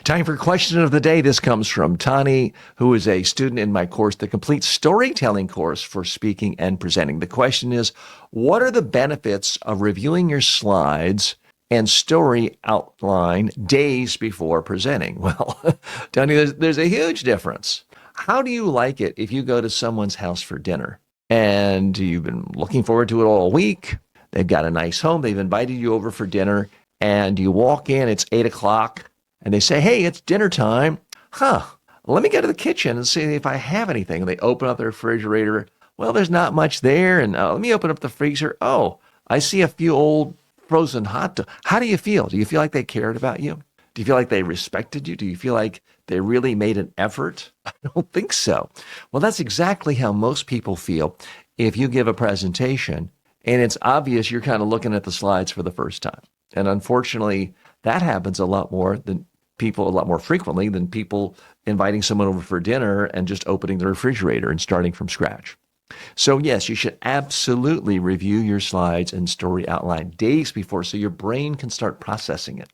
Time for question of the day. This comes from Tani, who is a student in my course, the Complete Storytelling course for speaking and presenting. The question is, what are the benefits of reviewing your slides and story outline days before presenting? Well, Tani, there's a huge difference. How do you like it if you go to someone's house for dinner and you've been looking forward to it all week? They've got a nice home. They've invited you over for dinner and you walk in, it's 8 o'clock. And they say, hey, it's dinner time. Let me go to the kitchen and see if I have anything. And they open up the refrigerator. Well, there's not much there. And let me open up the freezer. Oh, I see a few old frozen hot dogs. How do you feel? Do you feel like they cared about you? Do you feel like they respected you? Do you feel like they really made an effort? I don't think so. Well, that's exactly how most people feel if you give a presentation and it's obvious you're kind of looking at the slides for the first time. And unfortunately, that happens a lot more frequently than people inviting someone over for dinner and just opening the refrigerator and starting from scratch. So yes, you should absolutely review your slides and story outline days before so your brain can start processing it.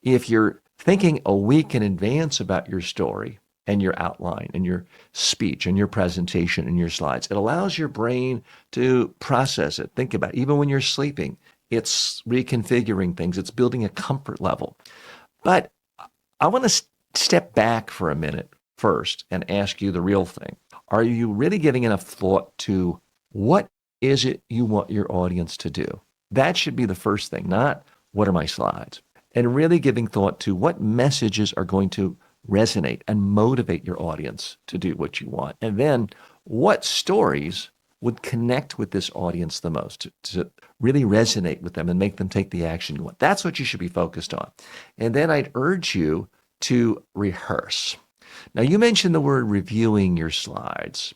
If you're thinking a week in advance about your story and your outline and your speech and your presentation and your slides, it allows your brain to process it, think about it. Even when you're sleeping, it's reconfiguring things. It's building a comfort level. But I want to step back for a minute first and ask you the real thing. Are you really giving enough thought to what is it you want your audience to do? That should be the first thing, not what are my slides? And really giving thought to what messages are going to resonate and motivate your audience to do what you want. And then what stories would connect with this audience the most, to really resonate with them and make them take the action you want. That's what you should be focused on. And then I'd urge you to rehearse. Now, you mentioned the word reviewing your slides.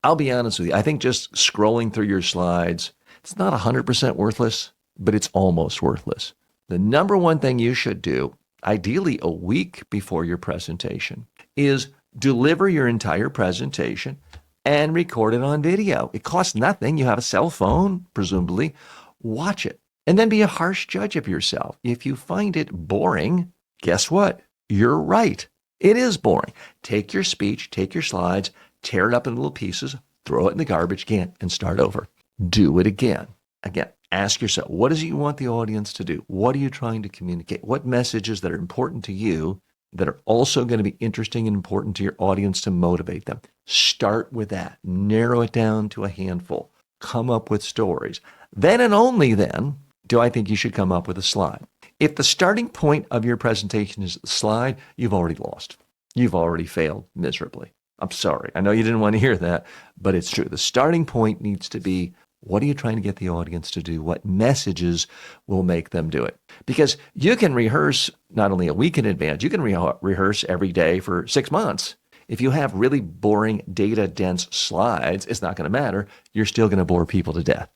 I'll be honest with you. I think just scrolling through your slides, it's not 100% worthless, but it's almost worthless. The number one thing you should do, ideally a week before your presentation, is deliver your entire presentation and record it on video. It costs nothing. You have a cell phone, presumably. Watch it. And then be a harsh judge of yourself. If you find it boring, guess what? You're right. It is boring. Take your speech, take your slides, tear it up in little pieces, throw it in the garbage can, and start over. Do it again. Again, ask yourself, what is it you want the audience to do? What are you trying to communicate? What messages that are important to you that are also going to be interesting and important to your audience to motivate them? Start with that. Narrow it down to a handful. Come up with stories. Then and only then do I think you should come up with a slide. If the starting point of your presentation is the slide, you've already lost. You've already failed miserably. I'm sorry. I know you didn't want to hear that, but it's true. The starting point needs to be, what are you trying to get the audience to do? What messages will make them do it? Because you can rehearse not only a week in advance, you can rehearse every day for 6 months. If you have really boring, data-dense slides, it's not going to matter. You're still going to bore people to death.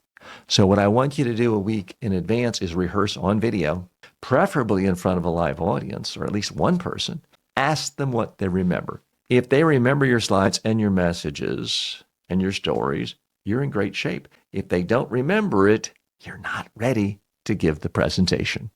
So what I want you to do a week in advance is rehearse on video, preferably in front of a live audience, or at least one person. Ask them what they remember. If they remember your slides and your messages and your stories, you're in great shape. If they don't remember it, you're not ready to give the presentation.